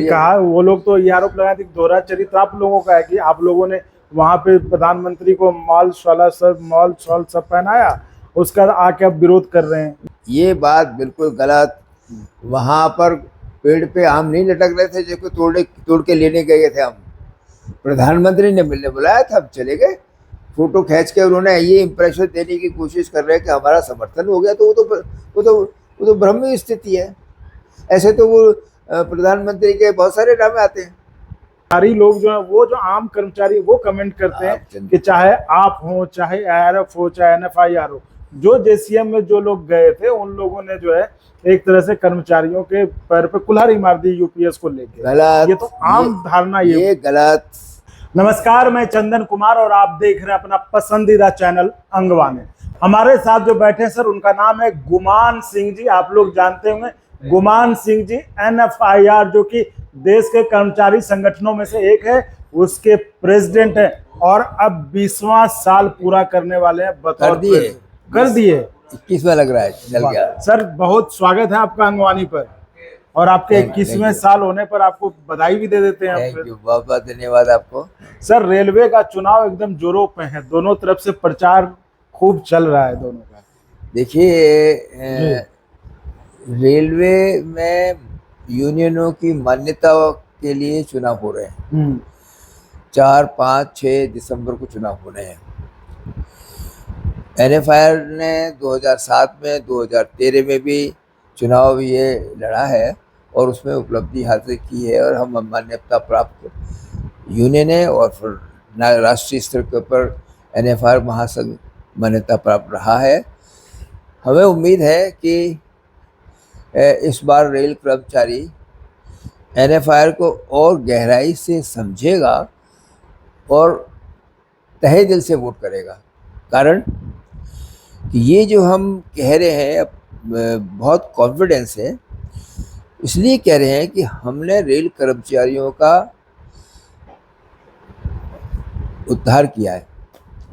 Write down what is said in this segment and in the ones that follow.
कहा, वो लोग तो ये आरोप लगाए थे कि दोहरा चरित्र आप लोगों का है कि आप लोगों ने वहां पे प्रधानमंत्री को मॉल शॉल सब पहनाया, उसका आके अब विरोध कर रहे हैं। ये बात बिल्कुल गलत। वहां पर पेड़ पे आम नहीं लटक रहे थे, जो तोड़ के लेने गए थे हम। प्रधानमंत्री ने मिलने बुलाया था, हम चले गए। फोटो खींच के उन्होंने ये इंप्रेशन देने की कोशिश कर रहे हैं कि हमारा समर्थन हो गया, तो वो तो भ्रम स्थिति है। ऐसे तो वो प्रधानमंत्री के बहुत सारे नाम आते हैं। सारी लोग जो है, वो जो आम कर्मचारी, वो कमेंट करते हैं कि चाहे आप हो, चाहे ARF हो, चाहे NFIR हो, जो JCM में जो लोग गए थे उन लोगों ने जो है एक तरह से कर्मचारियों के पैर पे कुल्हाड़ी मार दी UPS को लेकर। गलत, ये तो आम धारणा, ये गलत। नमस्कार, मैं चंदन कुमार और आप देख रहे हैं अपना पसंदीदा चैनल अंगवाने। हमारे साथ जो बैठे हैं सर, उनका नाम है गुमान सिंह जी। आप लोग जानते होंगे गुमान सिंह जी NFIR, जो कि देश के कर्मचारी संगठनों में से एक है, उसके प्रेसिडेंट हैं और अब 20वां साल पूरा करने वाले हैं बतौर कर दिए 21वां लग रहा है, चल गया। सर बहुत स्वागत है आपका अंगवानी पर, और आपके 21वें साल होने पर आपको बधाई भी दे देते हैं। थैंक यू, बहुत बहुत धन्यवाद आपको। सर रेलवे का चुनाव एकदम जोरों पे है, दोनों तरफ से प्रचार खूब चल रहा है दोनों का। देखिए, रेलवे में यूनियनों की मान्यता के लिए चुनाव हो रहे हैं। 4, 5, 6 दिसंबर को चुनाव होने हैं। NFIR ने 2007 में, 2013 में भी चुनाव ये लड़ा है और उसमें उपलब्धि हासिल की है, और हम मान्यता प्राप्त यूनियन है, और फिर राष्ट्रीय स्तर के ऊपर NFIR महासंघ मान्यता प्राप्त रहा है। हमें उम्मीद है कि इस बार रेल कर्मचारी NFIR को और गहराई से समझेगा और तहे दिल से वोट करेगा। कारण कि ये जो हम कह रहे हैं, बहुत कॉन्फिडेंस है, इसलिए कह रहे हैं कि हमने रेल कर्मचारियों का उद्धार किया है।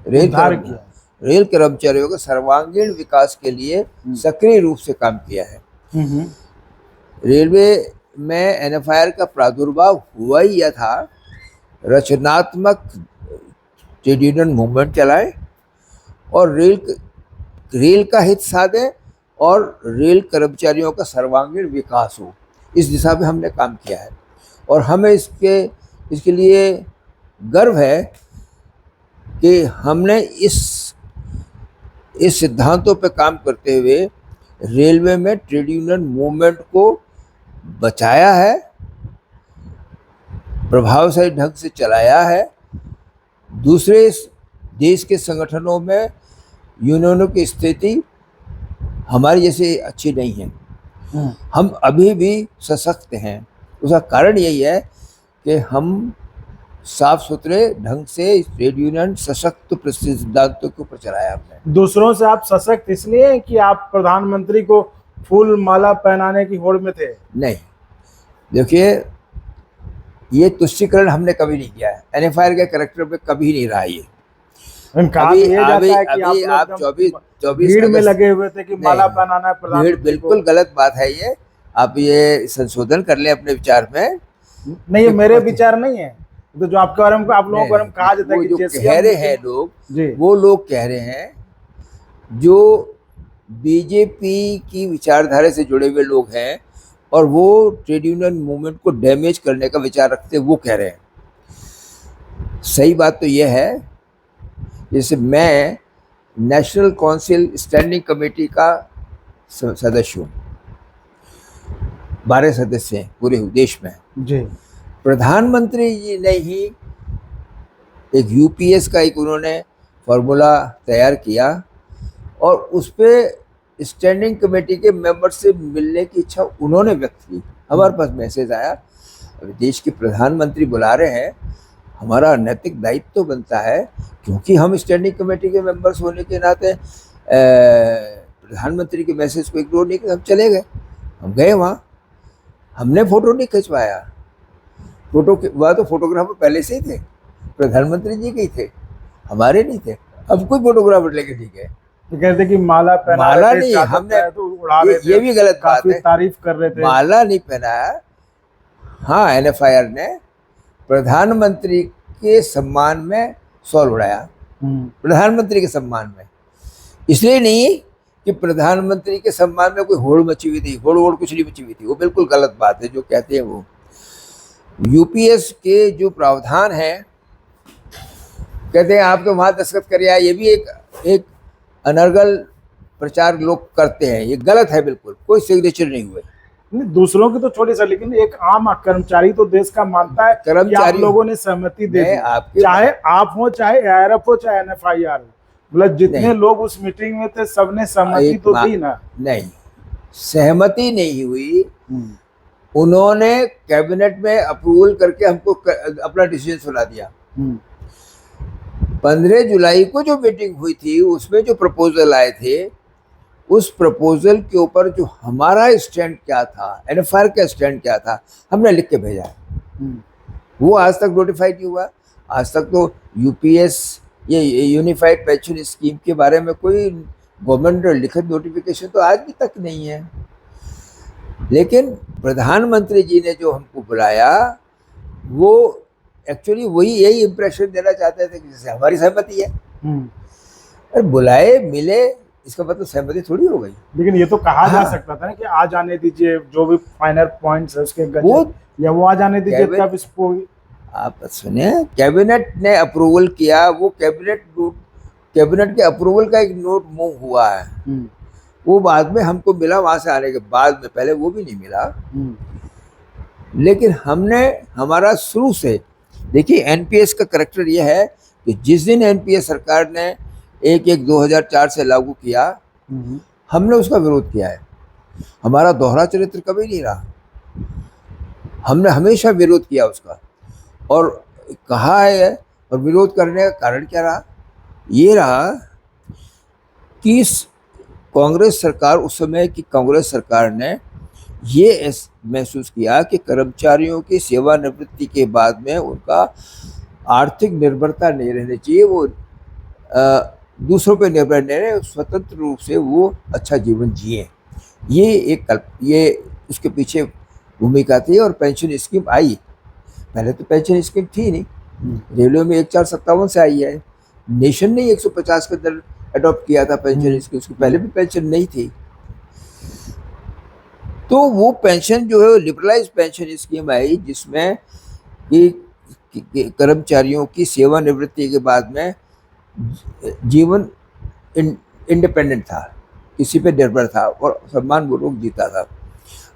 रेल कर्मचारियों के सर्वांगीण विकास के लिए सक्रिय रूप से काम किया है। रेलवे में NFIR का प्रादुर्भाव हुआ ही यह था, रचनात्मक ट्रेड यूनियन मूवमेंट चलाए और रेल का हित साधे और रेल कर्मचारियों का सर्वांगीण विकास हो, इस दिशा में हमने काम किया है। और हमें इसके लिए गर्व है कि हमने इस सिद्धांतों पे काम करते हुए रेलवे में ट्रेड यूनियन मूवमेंट को बचाया है, प्रभावशाली ढंग से चलाया है। दूसरे देश के संगठनों में यूनियनों की स्थिति हमारी जैसे अच्छी नहीं है। हम अभी भी सशक्त हैं। उसका कारण यही है कि हम साफ सुथरे ढंग से ट्रेड यूनियन सशक्त सिद्धांतों के ऊपर चलाया हमने। दूसरों से आप सशक्त इसलिए हैं कि आप प्रधानमंत्री को फूल माला पहनाने की होड़ में थे? नहीं, देखिए, ये तुष्टीकरण हमने कभी नहीं किया है। NFIR के कैरेक्टर पे कभी नहीं रहा ये। आप 24 भीड़ में लगे हुए थे कि माला पहनाना है प्रधानमंत्री को। बिल्कुल गलत बात है ये। आप ये संशोधन कर ले अपने विचार में। नहीं, ये मेरे विचार नहीं है, तो जो आपके बारे में आप लोगों के बारे में कहा जाता है कि जो कह रहे हैं लोग, वो लोग कह रहे हैं जो बीजेपी की विचारधारा से जुड़े हुए लोग हैं और वो ट्रेड यूनियन मूवमेंट को डैमेज करने का विचार रखते हैं, वो कह रहे हैं। सही बात तो यह है, जैसे मैं नेशनल काउंसिल स्टैंडिंग कमेटी का सदस्य हूँ, 12 सदस्य हैं पूरे देश में जी। प्रधानमंत्री जी ने ही एक UPS का एक उन्होंने फॉर्मूला तैयार किया और उस पर स्टैंडिंग कमेटी के मेंबर से मिलने की इच्छा उन्होंने व्यक्त की। हमारे पास मैसेज आया, अभी देश के प्रधानमंत्री बुला रहे हैं, हमारा नैतिक दायित्व तो बनता है, क्योंकि हम स्टैंडिंग कमेटी के मेंबर्स होने के नाते प्रधानमंत्री के मैसेज को इग्नोर नहीं किया। हम चले गए, हम गए वहाँ, हमने फोटो नहीं खिंचवाया। वह तो फोटोग्राफर पहले से ही थे, प्रधानमंत्री जी के ही थे, हमारे नहीं थे। अब कोई फोटोग्राफर लेके नहीं गए। तो कहते कि माला नहीं, हमने तो उड़ा रहे थे, ये भी गलत बात है। तारीफ कर रहे थे। माला नहीं पहनाया, हाँ, NFIR ने प्रधानमंत्री के सम्मान में शॉल उड़ाया, प्रधानमंत्री के सम्मान में। इसलिए नहीं कि प्रधानमंत्री के सम्मान में कोई होड़ मची हुई थी, होड़ कुछ नहीं मची हुई थी, वो बिल्कुल गलत बात है जो कहते हैं वो। यूपीएस के जो प्रावधान है, कहते हैं आपके वहां दस्तखत कर आया, ये भी एक अनर्गल प्रचार लोग करते हैं, ये गलत है बिल्कुल, कोई सिग्नेचर नहीं हुए। नहीं, दूसरों की तो छोटी सा, लेकिन एक आम कर्मचारी तो देश का मानता है कि आप कर्मचारी लोगों ने सहमति दे दी, आपके चाहे आप हो, चाहे ARF हो, चाहे NFIR हो, मतलब जितने लोग उस मीटिंग में थे सबने सहमति तो दी ना। नहीं, सहमति नहीं हुई, उन्होंने कैबिनेट में अप्रूवल करके हमको अपना डिसीजन सुना दिया। 15 जुलाई को जो मीटिंग हुई थी उसमें जो प्रपोजल आए थे, उस प्रपोजल के ऊपर जो हमारा स्टैंड क्या था, NFIR का स्टैंड क्या था, हमने लिख के भेजा है। वो आज तक नोटिफाइड नहीं हुआ। आज तक तो यूपीएस, ये यूनिफाइड पेंशन स्कीम के बारे में कोई गवर्नमेंट लिखित नोटिफिकेशन तो आज भी तक नहीं है। लेकिन प्रधानमंत्री जी ने जो हमको बुलाया, वो एक्चुअली वही यही इम्प्रेशन देना चाहते थे कि जैसे हमारी सहमति है। अरे बुलाए मिले, इसका मतलब सहमति थोड़ी हो गई। लेकिन ये तो कहा जा सकता था ना कि आ जाने दीजिए, जो भी फाइनल पॉइंट्स है उसके गजट, या वो आ जाने दीजिए तब इसको। आप सुने, कैबिनेट ने अप्रूवल किया, वो कैबिनेट के अप्रूवल का एक नोट मूव हुआ है, वो बाद में हमको मिला, वहां से आने के बाद में, पहले वो भी नहीं मिला। लेकिन हमने, हमारा शुरू से, देखिए एनपीएस का करैक्टर ये है कि जिस दिन एनपीएस सरकार ने 1/1/2004 से लागू किया, हमने उसका विरोध किया है। हमारा दोहरा चरित्र कभी नहीं रहा, हमने हमेशा विरोध किया उसका, और कहा है। और विरोध करने का कारण क्या रहा? ये रहा कि कांग्रेस सरकार, उस समय की कांग्रेस सरकार ने ये महसूस किया कि कर्मचारियों की सेवानिवृत्ति के बाद में उनका आर्थिक निर्भरता नहीं रहनी चाहिए, वो दूसरों पे निर्भर नहीं रहे, स्वतंत्र रूप से वो अच्छा जीवन जिए। ये उसके पीछे भूमिका थी। और पेंशन स्कीम आई, पहले तो पेंशन स्कीम थी नहीं, रेलवे में 1457 से आई है। नेशन ने 150 के अंदर अडॉप्ट किया था पेंशन स्कीम, उसके पहले भी पेंशन नहीं थी। तो वो पेंशन जो है, लिबरलाइज पेंशन स्कीम आई, जिसमें कि कर्मचारियों की सेवानिवृत्ति के बाद में जीवन इंडिपेंडेंट था, किसी पे निर्भर था और सम्मानपूर्वक जीता था।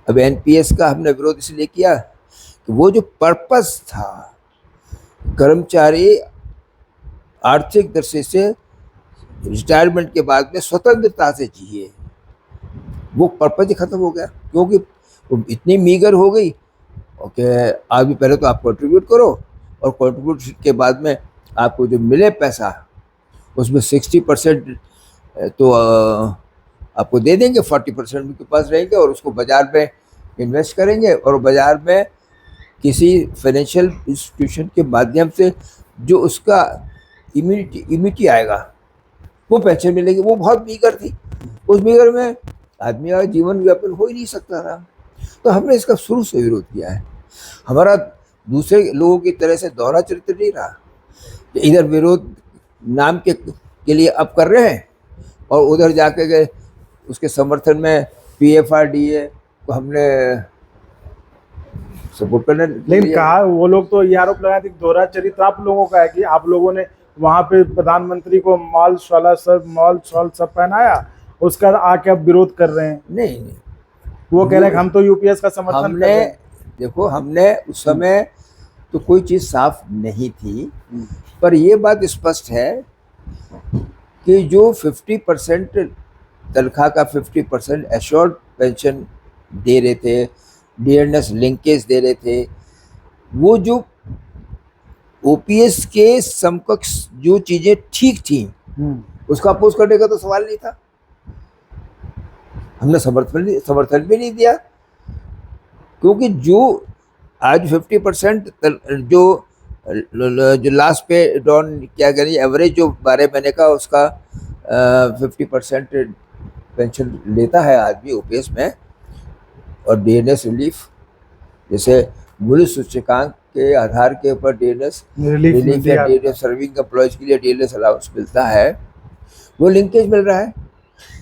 अब एनपीएस का हमने विरोध इसलिए किया कि वो जो पर्पस था, कर्मचारी आर्थिक दृष्टि से रिटायरमेंट के बाद में स्वतंत्रता से जिए, वो पर्पस ही खत्म हो गया। क्योंकि वो इतनी मीगर हो गई कि अभी पहले तो आप कंट्रीब्यूट करो, और कंट्रीब्यूट के बाद में आपको जो मिले पैसा, उसमें 60% तो आपको दे देंगे, 40% उनके पास रहेंगे, और उसको बाजार में इन्वेस्ट करेंगे, और बाजार में किसी फाइनेंशियल इंस्टीट्यूशन के माध्यम से जो उसका इम्यूनिटी आएगा, वो पेंशन मिलेगी। वो बहुत मीगर थी, उस मीगर में आदमी का जीवन व्यापन हो ही नहीं सकता था। तो हमने इसका शुरू से विरोध किया है। हमारा दूसरे लोगों की तरह से दोहरा चरित्र नहीं रहा कि इधर विरोध नाम के लिए अब कर रहे हैं, और उधर जाके गए उसके समर्थन में PFRDA को हमने सपोर्ट करने। लेकिन कहा वो लोग तो ये आरोप लगाए थे कि दोहरा चरित्र आप लोगों का है कि आप लोगों ने वहां पे प्रधानमंत्री को मॉल शॉल सब पहनाया, उसका आके अब विरोध कर रहे हैं। नहीं, वो कह रहे हैं कि हम तो यूपीएस का समर्थन कर रहे हैं। देखो, हमने उस समय तो कोई चीज साफ नहीं थी, पर ये बात स्पष्ट है कि जो 50% तनख्वाह का 50% एश्योर्ड पेंशन दे रहे थे, डियरनेस लिंकेज दे रहे थे, वो जो ओपीएस के समकक्ष जो चीजें ठीक थी, उसका अपोज करने का तो सवाल नहीं था। हमने समर्थन भी नहीं दिया, क्योंकि जो आज 50% जो लास्ट पे डॉन क्या करें, एवरेज जो 12 महीने का उसका 50% पेंशन लेता है आदमी ओपीएस में, और डीएनएस रिलीफ जैसे मूल्य सूचकांक के आधार के ऊपर डीएनएस रिलीफ रिलीफ मिलती या है। डीएनएस सर्विंग एम्प्लॉयज के लिए डीएनएस अलाउंस मिलता है, वो लिंकेज मिल रहा है।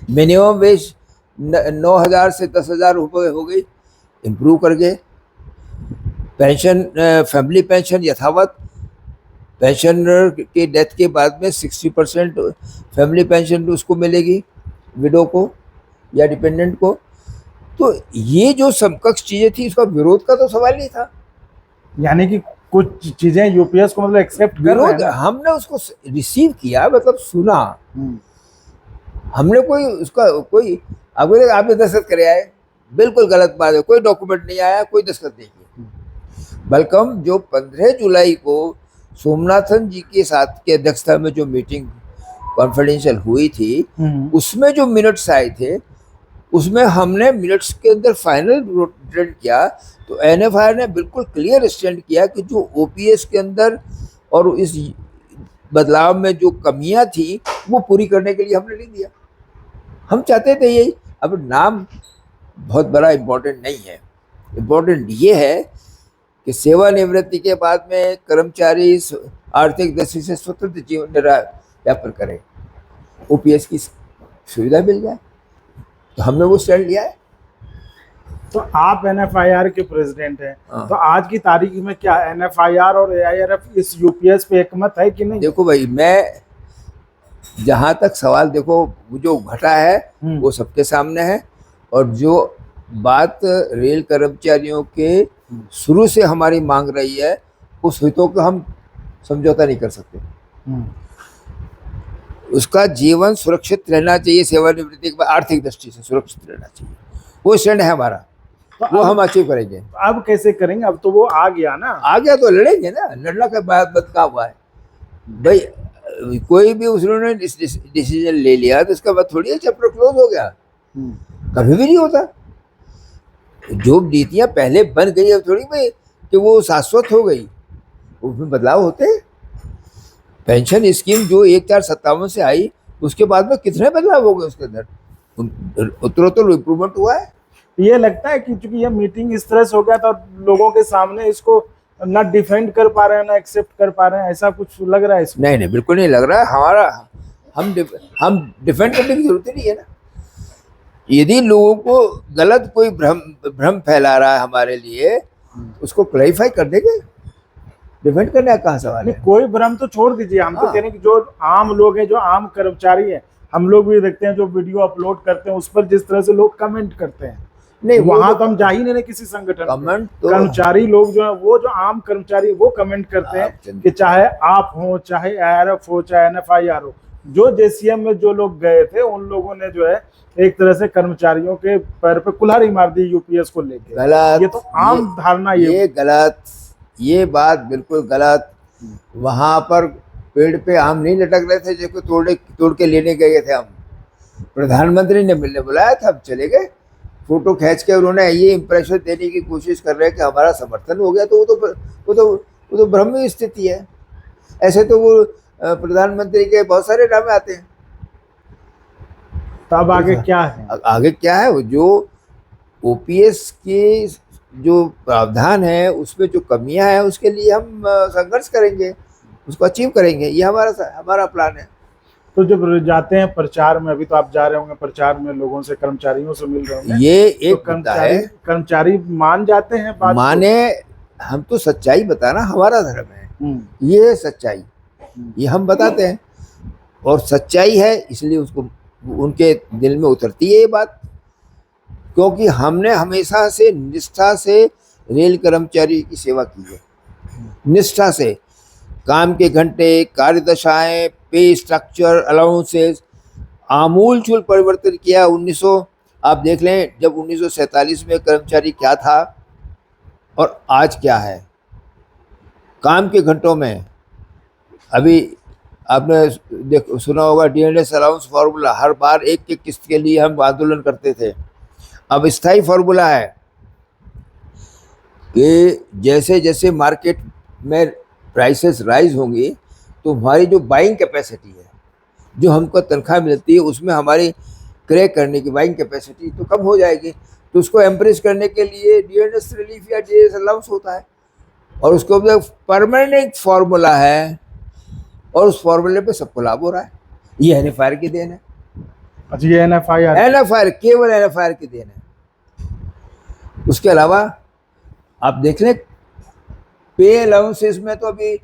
मिनिमम वेज 9,000 से 10,000 रुपये हो गई, इम्प्रूव कर गए। पेंशन, फैमिली पेंशन यथावत, पेंशनर के डेथ के बाद में 60% फैमिली पेंशन उसको मिलेगी, विडो को या डिपेंडेंट को। तो ये जो समकक्ष चीजें थी, इसका विरोध का तो सवाल नहीं था। यानी कि कुछ चीजें यूपीएस को मतलब एक्सेप्ट कर रहे हैं विरोध ना। हमने उसको रिसीव किया, मतलब सुना। हम्म, हमने कोई उसका कोई अगर आपने दस्तखत करे आए, बिल्कुल गलत बात है। कोई डॉक्यूमेंट नहीं आया, कोई दस्तखत नहीं किया। बल्कि जो 15 जुलाई को सोमनाथन जी के साथ की अध्यक्षता में जो मीटिंग कॉन्फिडेंशियल हुई थी, उसमें जो मिनट्स आए थे, उसमें हमने मिनट्स के अंदर फाइनल रोटेट किया तो एनएफआई ने बिल्कुल क्लियर स्टैंड किया कि जो ओपीएस के अंदर और इस बदलाव में जो कमियां थी, वो पूरी करने के लिए हमने लिख दिया। हम चाहते थे यही। अब नाम बहुत बड़ा इम्पोर्टेंट नहीं है, इम्पोर्टेंट ये है कि सेवानिवृत्ति के बाद में कर्मचारी आर्थिक दृष्टि से स्वतंत्र जीवन निर्वाह यापन करें, ओपीएस की सुविधा मिल जाए। तो हमने वो स्टैंड लिया है। तो आप एनएफआईआर के प्रेसिडेंट हैं, हाँ। तो आज की तारीख में क्या एनएफआईआर और एआईआरएफ इस यूपीएस पे एकमत है कि नहीं? देखो भाई, मैं जहाँ तक सवाल, देखो जो घटा है वो सबके सामने है, और जो बात रेल कर्मचारियों के शुरू से हमारी मांग रही है, उस हितों को हम समझौता नहीं कर सकते। उसका जीवन सुरक्षित रहना चाहिए, सेवानिवृत्ति के बाद आर्थिक दृष्टि से सुरक्षित रहना चाहिए, वो स्टैंड है हमारा। तो वो हम अचीव करेंगे। अब कैसे करेंगे? अब तो वो आ गया ना। आ गया तो लड़ेंगे ना। लड़ना का बाद का हुआ है भाई, कोई भी उसने डिसीजन ले लिया तो उसका बाद थोड़ी चैप्टर क्लोज हो गया, कभी भी नहीं होता। जो नीतियां पहले बन गई अब थोड़ी भाई कि वो शाश्वत हो गई, उसमें बदलाव होते हैं। पेंशन स्कीम जो 1457 से आई, उसके बाद में कितने बदलाव हो गए उसके अंदर, उत्तरोत्तर इम्प्रूवमेंट हुआ है। ये लगता है कि चूंकि ये मीटिंग इस तरह से हो गया था, लोगों के सामने इसको ना डिफेंड कर पा रहे हैं ना एक्सेप्ट कर पा रहे हैं, ऐसा कुछ लग रहा है इसमें? नहीं, बिल्कुल नहीं लग रहा है। हमारा हम डिफेंड करने की जरूरत ही नहीं है ना। यदि लोगों को गलत कोई भ्रम फैला रहा है हमारे लिए, उसको क्लैरिफाई कर देंगे। डिफेंड करने का कहाँ सवाल है? कोई भ्रम तो छोड़ दीजिए, हम तो कह रहे हैं कि जो आम लोग हैं, जो आम कर्मचारी हैं, हम लोग भी देखते हैं जो वीडियो अपलोड करते हैं, उस पर जिस तरह से लोग कमेंट करते हैं, नहीं वहां तो हम जा ही नहीं किसी संगठन कमेंट तो कर्मचारी लोग जो है, वो जो आम कर्मचारी, वो कमेंट करते हैं कि चाहे आप हो, चाहे एआरएफ हो, चाहे एनएफआईआर हो, जो जेसीएम में जो लोग गए थे, उन लोगों ने जो है एक तरह से कर्मचारियों के पैर पे कुल्हाड़ी मार दी यूपीएस को लेकर। गलत, ये तो आम धारणा, ये गलत, ये बात बिल्कुल गलत। वहां पर पेड़ पे आम नहीं लटक रहे थे जिसको तोड़ के लेने गए थे हम। प्रधानमंत्री ने मिलने बुलाया था, हम चले गए। फोटो खींच के उन्होंने ये इंप्रेशन देने की कोशिश कर रहे हैं कि हमारा समर्थन हो गया, तो वो तो भ्रम स्थिति है। ऐसे तो वो प्रधानमंत्री के बहुत सारे ड्रामे आते हैं। तब आगे क्या है? आगे क्या है? जो ओपीएस के जो प्रावधान है, उसमें जो कमियां हैं, उसके लिए हम संघर्ष करेंगे, उसको अचीव करेंगे। ये हमारा प्लान है। तो जब जाते हैं प्रचार में, अभी तो आप जा रहे होंगे प्रचार में, लोगों से, कर्मचारियों से मिल रहे होंगे, ये तो एक मुद्दा है। कर्मचारी मान जाते हैं बात माने, हम तो सच्चाई बताना हमारा धर्म है। ये है सच्चाई, ये हम बताते हैं, और सच्चाई है इसलिए उसको उनके दिल में उतरती है ये बात। क्योंकि हमने हमेशा से निष्ठा से रेल कर्मचारी की सेवा की है, निष्ठा से। काम के घंटे, कार्यदशाएं, पे स्ट्रक्चर, अलाउंसेस, आमूलचूल परिवर्तन किया। आप देख लें, जब 1947 में कर्मचारी क्या था और आज क्या है। काम के घंटों में अभी आपने सुना होगा डीएनएस अलाउंस फार्मूला, हर बार एक एक किस्त के लिए हम आंदोलन करते थे। अब स्थायी फार्मूला है कि जैसे जैसे मार्केट में प्राइसेस राइज होंगी, तो हमारी जो बाइंग कैपेसिटी है, जो हमको तनख्वाह मिलती है, उसमें हमारी क्रय करने की बाइंग कैपेसिटी तो कम हो जाएगी। तो उसको एम्प्रेस करने के लिए डीएनएस रिलीफ या डीएनएस अलाउंस होता है, और उसको परमानेंट फॉर्मूला है, और उस फॉर्मूले पे सबको लाभ हो रहा है। ये एनएफआईआर की देन है। अच्छा, ये एनएफआईआर एनएफआईआर, केवल एनएफआईआर की देन है। उसके अलावा आप देख लें, पे अलाउंसेस में तो अभी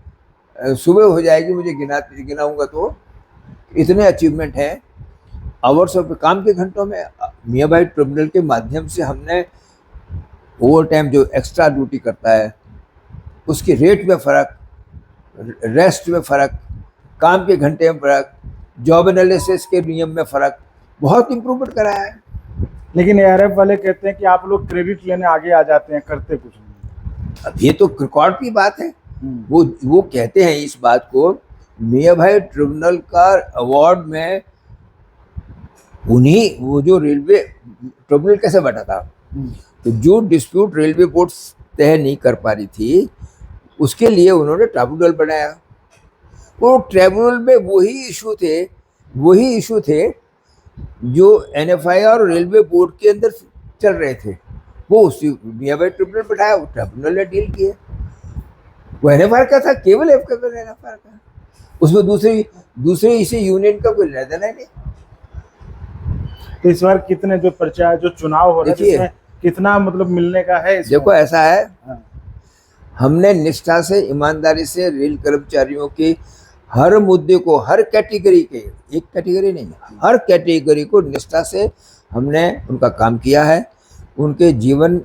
सुबह हो जाएगी, मुझे गिनाऊंगा तो इतने अचीवमेंट हैं। आवर्स ऑफ काम के घंटों में मियाँ भाई ट्रिब्यूनल के माध्यम से हमने ओवर टाइम जो एक्स्ट्रा ड्यूटी करता है उसकी रेट में फ़र्क, रेस्ट में फ़र्क, काम के घंटे में फ़र्क, जॉब एनालिसिस के नियम में फ़र्क, बहुत इम्प्रूवमेंट कराया है। लेकिन एआरएफ वाले कहते हैं कि आप लोग क्रेडिट लेने आगे आ जाते हैं, करते कुछ नहीं। अब ये तो रिकॉर्ड की बात है। वो कहते हैं इस बात को, मियाँ भाई ट्रिब्यूनल का अवार्ड में उन्हीं, वो जो रेलवे ट्रिब्यूनल कैसे बैठा था, तो जो डिस्प्यूट रेलवे बोर्ड तय नहीं कर पा रही थी उसके लिए उन्होंने ट्रिब्यूनल बनाया। वो ट्रिब्यूनल में वही इशू थे जो एनएफआईआर और रेलवे बोर्ड के अंदर चल रहे थे, वो उसी मियाँ भाई ट्रिब्यूनल बैठाया, वो ट्रिब्यूनल ने डील किए। वो एनएफआईआर का था, केवल एनएफआईआर का, उसमें दूसरे इसे यूनियन का कोई लेना देना नहीं। तो इस बार कितने जो प्रचार, जो चुनाव हो रहा है, इसमें कितना मतलब मिलने का है? देखो ऐसा है, हमने निष्ठा से, ईमानदारी से रेल कर्मचारियों के हर मुद्दे को, हर कैटेगरी के, एक कैटेगरी नहीं, हर कैटेगरी को निष्ठा से हमने उनका काम किया है। उनके जीवन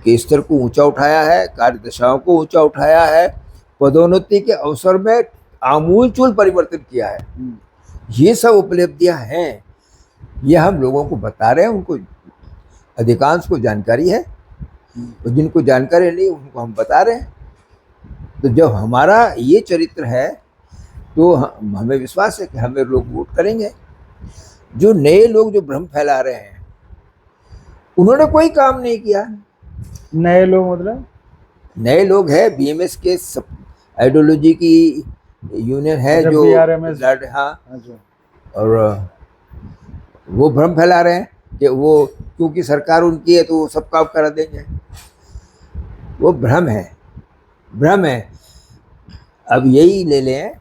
के स्तर को ऊंचा उठाया है, कार्यदशाओं को ऊंचा उठाया है, पदोन्नति के अवसर में आमूलचूल परिवर्तन किया है। ये सब उपलब्धियां हैं, ये हम लोगों को बता रहे हैं। उनको अधिकांश को जानकारी है, और जिनको जानकारी नहीं उनको हम बता रहे हैं। तो जब हमारा ये चरित्र है तो हमें विश्वास है कि हमें लोग वोट करेंगे। जो नए लोग जो भ्रम फैला रहे हैं, उन्होंने कोई काम नहीं किया। नए लोग मतलब नए लोग है बीएमएस के आइडियोलॉजी की यूनियन है, जो हाँ, और वो भ्रम फैला रहे हैं कि वो क्योंकि सरकार उनकी है तो वो सब काम करा देंगे। वो भ्रम है। अब यही ले लें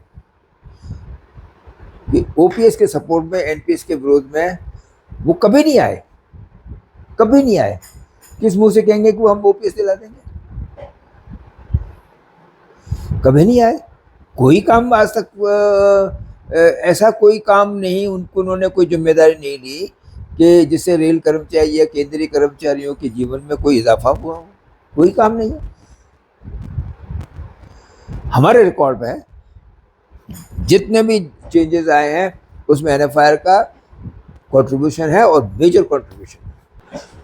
कि ओपीएस के सपोर्ट में, एनपीएस के विरोध में वो कभी नहीं आए। किस मुंह से कहेंगे कि वो हम ओपीएस दिला देंगे? कभी नहीं आए। कोई काम आज तक ऐसा कोई काम नहीं, उन्होंने कोई जिम्मेदारी नहीं ली कि जिससे रेल कर्मचारी या केंद्रीय कर्मचारियों के जीवन में कोई इजाफा हुआ हो। कोई काम नहीं है। हमारे रिकॉर्ड में जितने भी चेंजेस आए हैं उसमें एनएफआईआर का कंट्रीब्यूशन है, और मेजर कंट्रीब्यूशन।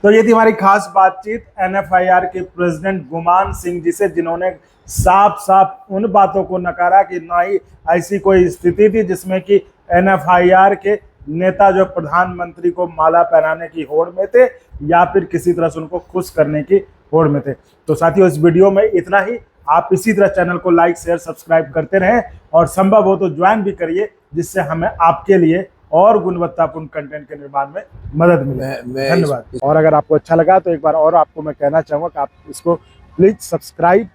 तो ये थी हमारी खास बातचीत एनएफआईआर के प्रेसिडेंट गुमान सिंह जी से, जिन्होंने साफ उन बातों को नकारा कि ना ही ऐसी कोई स्थिति थी जिसमें कि एनएफआईआर के नेता जो प्रधानमंत्री को माला पहनाने की होड़ में थे या फिर किसी तरह से उनको खुश करने की होड़ में थे। तो साथियों, इस वीडियो में इतना ही। आप इसी तरह चैनल को लाइक, शेयर, सब्सक्राइब करते रहें, और संभव हो तो ज्वाइन भी करिए, जिससे हमें आपके लिए और गुणवत्तापूर्ण कंटेंट के निर्माण में मदद मिले। धन्यवाद। और अगर आपको अच्छा लगा तो एक बार और आपको मैं कहना चाहूँगा कि आप इसको प्लीज सब्सक्राइब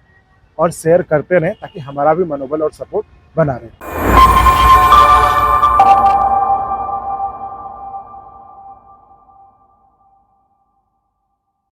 और शेयर करते रहें, ताकि हमारा भी मनोबल और सपोर्ट बना रहे।